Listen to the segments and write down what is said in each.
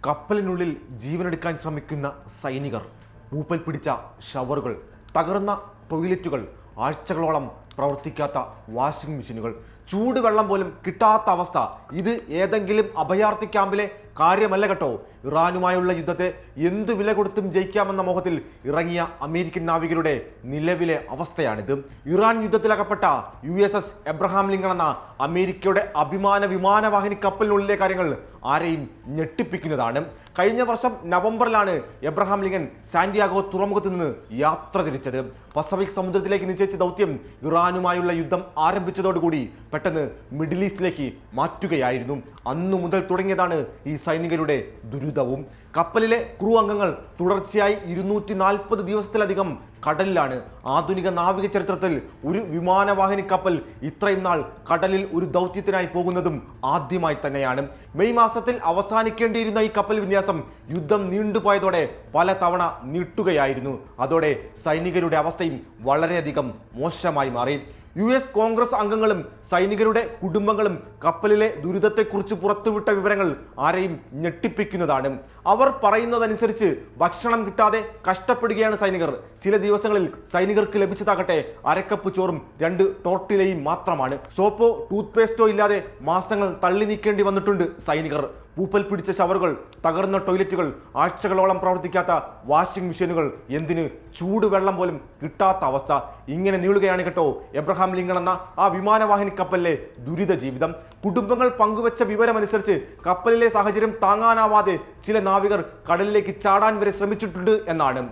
കപ്പലിനുള്ളിൽ ജീവനെടുക്കാൻ ശ്രമിക്കുന്ന സൈനികർ, പൂപ്പൽ പിടിച്ച ഷവറുകൾ, തകർന്ന ടോയ്ലറ്റുകൾ, ആഴ്ചകളോളം പ്രവർത്തിക്കാത്ത വാഷിംഗ് മെഷീനുകൾ, ചൂടുവെള്ളം പോലും കിട്ടാത്ത അവസ്ഥ. ഇത് ഏതെങ്കിലും അഭയാർത്ഥി ക്യാമ്പിലെ കാര്യമല്ല കേട്ടോ. ഇറാനുമായുള്ള യുദ്ധത്തെ എന്തു വില കൊടുത്തും ജയിക്കാമെന്ന മോഹത്തിൽ ഇറങ്ങിയ അമേരിക്കൻ നാവികരുടെ നിലവിലെ അവസ്ഥയാണിത്. ഇറാൻ യുദ്ധത്തിലകപ്പെട്ട USS എബ്രഹാം ലിങ്കൺ എന്ന അമേരിക്കയുടെ അഭിമാന വിമാനവാഹിനി കപ്പലിനുള്ളിലെ കാര്യങ്ങൾ ആരെയും ഞെട്ടിപ്പിക്കുന്നതാണ്. കഴിഞ്ഞ വർഷം നവംബറിലാണ് എബ്രഹാം ലിങ്കൺ സാന്റിയാഗോ തുറമുഖത്ത് നിന്ന് യാത്ര തിരിച്ചത്. പസഫിക് സമുദ്രത്തിലേക്ക് നിശ്ചയിച്ച ദൗത്യം ഇറാനുമായുള്ള യുദ്ധം ആരംഭിച്ചതോടുകൂടി പെട്ടെന്ന് മിഡിൽ ഈസ്റ്റിലേക്ക് മാറ്റുകയായിരുന്നു. അന്നു മുതൽ തുടങ്ങിയതാണ് ഈ സൈനികരുടെ ദുരിതവും. കപ്പലിലെ ക്രൂ അംഗങ്ങൾ തുടർച്ചയായി 240 ദിവസത്തിലധികം കടലിലാണ്. ആധുനിക നാവിക ചരിത്രത്തിൽ ഒരു വിമാനവാഹിനി കപ്പൽ ഇത്രയും നാൾ കടലിൽ ഒരു ദൗത്യത്തിനായി പോകുന്നതും ആദ്യമായി തന്നെയാണ്. മെയ് മാസത്തിൽ അവസാനിക്കേണ്ടിയിരുന്ന ഈ കപ്പൽ വിന്യാസം യുദ്ധം നീണ്ടുപോയതോടെ പല തവണ നീട്ടുകയായിരുന്നു. അതോടെ സൈനികരുടെ അവസ്ഥയും വളരെയധികം മോശമായി മാറി. US കോൺഗ്രസ് അംഗങ്ങളും സൈനികരുടെ കുടുംബങ്ങളും കപ്പലിലെ ദുരിതത്തെക്കുറിച്ച് പുറത്തുവിട്ട വിവരങ്ങൾ ആരെയും ഞെട്ടിപ്പിക്കുന്നതാണ്. അവർ പറയുന്നതനുസരിച്ച് ഭക്ഷണം കിട്ടാതെ കഷ്ടപ്പെടുകയാണ് സൈനികർ. ചില ദിവസങ്ങളിൽ സൈനികർക്ക് ലഭിച്ചതാകട്ടെ അരക്കപ്പ് ചോറും 2 ടോർട്ടിലയും മാത്രമാണ്. സോപ്പോ ടൂത്ത് പേസ്റ്റോ ഇല്ലാതെ മാസങ്ങൾ തള്ളി നീക്കേണ്ടി വന്നിട്ടുണ്ട് സൈനികർ. പൂപ്പൽ പിടിച്ച ഷവറുകൾ, തകർന്ന ടോയ്ലറ്റുകൾ, ആഴ്ചകളോളം പ്രവർത്തിക്കാത്ത വാഷിംഗ് മെഷീനുകൾ, എന്തിന് ചൂടുവെള്ളം പോലും കിട്ടാത്ത അവസ്ഥ. ഇങ്ങനെ നീളുകയാണ് കേട്ടോ എബ്രഹാം ലിങ്കൺ എന്ന ആ വിമാനവാഹിനി കപ്പലിലെ ദുരിത ജീവിതം. കുടുംബങ്ങൾ പങ്കുവച്ച വിവരമനുസരിച്ച് കപ്പലിലെ സാഹചര്യം താങ്ങാനാവാതെ ചില നാവികർ കടലിലേക്ക് ചാടാൻ വരെ ശ്രമിച്ചിട്ടുണ്ട് എന്നാണ്.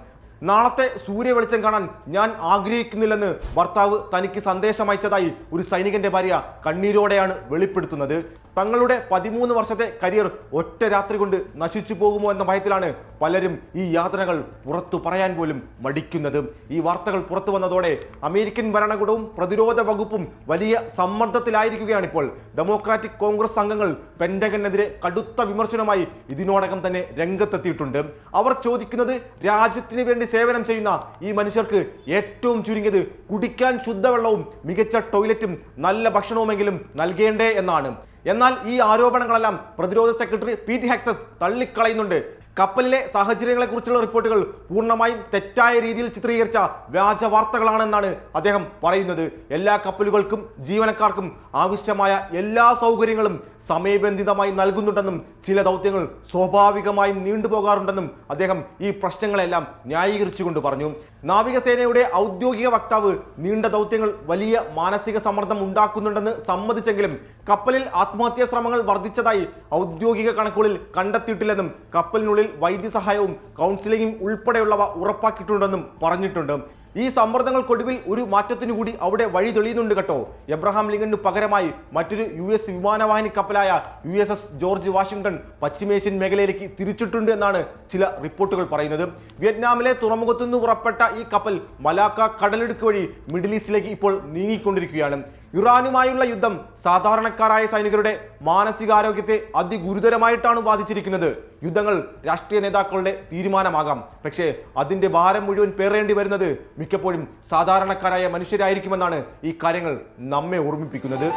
നാളത്തെ സൂര്യവെളിച്ചം കാണാൻ ഞാൻ ആഗ്രഹിക്കുന്നില്ലെന്ന് ഭർത്താവ് തനിക്ക് സന്ദേശം അയച്ചതായി ഒരു സൈനികന്റെ ഭാര്യ കണ്ണീരോടെയാണ് വെളിപ്പെടുത്തുന്നത്. തങ്ങളുടെ 13 വർഷത്തെ കരിയർ ഒറ്റ രാത്രി കൊണ്ട് നശിച്ചു പോകുമോ എന്ന ഭയത്തിലാണ് പലരും ഈ യാതനകൾ പുറത്തു പറയാൻ പോലും മടിക്കുന്നത്. ഈ വാർത്തകൾ പുറത്തു വന്നതോടെ അമേരിക്കൻ ഭരണകൂടവും പ്രതിരോധ വകുപ്പും വലിയ സമ്മർദ്ദത്തിലായിരിക്കുകയാണിപ്പോൾ. ഡെമോക്രാറ്റിക് കോൺഗ്രസ് അംഗങ്ങൾ പെന്റഗണിനെതിരെ കടുത്ത വിമർശനവുമായി ഇതിനോടകം തന്നെ രംഗത്തെത്തിയിട്ടുണ്ട്. അവർ ചോദിക്കുന്നത് രാജ്യത്തിന് വേണ്ടി സേവനം ചെയ്യുന്ന ഈ മനുഷ്യർക്ക് ഏറ്റവും ചുരുങ്ങിയത് കുടിക്കാൻ ശുദ്ധവെള്ളവും മികച്ച ടോയ്ലറ്റും നല്ല ഭക്ഷണവുമെങ്കിലും നൽകേണ്ടേ എന്നാണ്. എന്നാൽ ഈ ആരോപണങ്ങളെല്ലാം പ്രതിരോധ സെക്രട്ടറി പീറ്റ് ഹെക്സസ് തള്ളിക്കളയുന്നുണ്ട്. കപ്പലിലെ സാഹചര്യങ്ങളെക്കുറിച്ചുള്ള റിപ്പോർട്ടുകൾ പൂർണ്ണമായും തെറ്റായ രീതിയിൽ ചിത്രീകരിച്ച വ്യാജ വാർത്തകളാണെന്നാണ് അദ്ദേഹം പറയുന്നത്. എല്ലാ കപ്പലുകൾക്കും ജീവനക്കാർക്കും ആവശ്യമായ എല്ലാ സൗകര്യങ്ങളും സമയബന്ധിതമായി നൽകുന്നുണ്ടെന്നും ചില ദൗത്യങ്ങൾ സ്വാഭാവികമായും നീണ്ടുപോകാറുണ്ടെന്നും അദ്ദേഹം ഈ പ്രശ്നങ്ങളെല്ലാം ന്യായീകരിച്ചുകൊണ്ട് പറഞ്ഞു. നാവികസേനയുടെ ഔദ്യോഗിക വക്താവ് നീണ്ട ദൗത്യങ്ങൾ വലിയ മാനസിക സമ്മർദ്ദം ഉണ്ടാക്കുന്നുണ്ടെന്ന് സമ്മതിച്ചെങ്കിലും കപ്പലിൽ ആത്മഹത്യാ ശ്രമങ്ങൾ വർദ്ധിച്ചതായി ഔദ്യോഗിക കണക്കുകളിൽ കണ്ടെത്തിയിട്ടില്ലെന്നും കപ്പലിനുള്ളിൽ വൈദ്യസഹായവും കൗൺസിലിംഗും ഉൾപ്പെടെയുള്ളവ ഉറപ്പാക്കിയിട്ടുണ്ടെന്നും പറഞ്ഞിട്ടുണ്ട്. ഈ സമ്മർദ്ദങ്ങൾക്കൊടുവിൽ ഒരു മാറ്റത്തിനു കൂടി അവിടെ വഴി തെളിയുന്നുണ്ട് കേട്ടോ. എബ്രഹാം ലിങ്കണിന് പകരമായി മറ്റൊരു US വിമാനവാഹിനി കപ്പലായ USS ജോർജ് വാഷിംഗ്ടൺ പശ്ചിമേഷ്യൻ മേഖലയിലേക്ക് തിരിച്ചിട്ടുണ്ട് എന്നാണ് ചില റിപ്പോർട്ടുകൾ പറയുന്നത്. വിയറ്റ്നാമിലെ തുറമുഖത്തു നിന്ന് പുറപ്പെട്ട ഈ കപ്പൽ മലാക്ക കടലിടുക്ക് വഴി മിഡിൽ ഈസ്റ്റിലേക്ക് ഇപ്പോൾ നീങ്ങിക്കൊണ്ടിരിക്കുകയാണ്. ഇറാനുമായുള്ള യുദ്ധം സാധാരണക്കാരായ സൈനികരുടെ മാനസികാരോഗ്യത്തെ അതിഗുരുതരമായിട്ടാണ് ബാധിച്ചിരിക്കുന്നത്. യുദ്ധങ്ങൾ രാഷ്ട്രീയ നേതാക്കളുടെ തീരുമാനമാകാം, പക്ഷേ അതിന്റെ ഭാരം മുഴുവൻ പേറേണ്ടി വരുന്നത് മിക്കപ്പോഴും സാധാരണക്കാരായ മനുഷ്യരായിരിക്കുമെന്നാണ് ഈ കാര്യങ്ങൾ നമ്മെ ഓർമ്മിപ്പിക്കുന്നത്.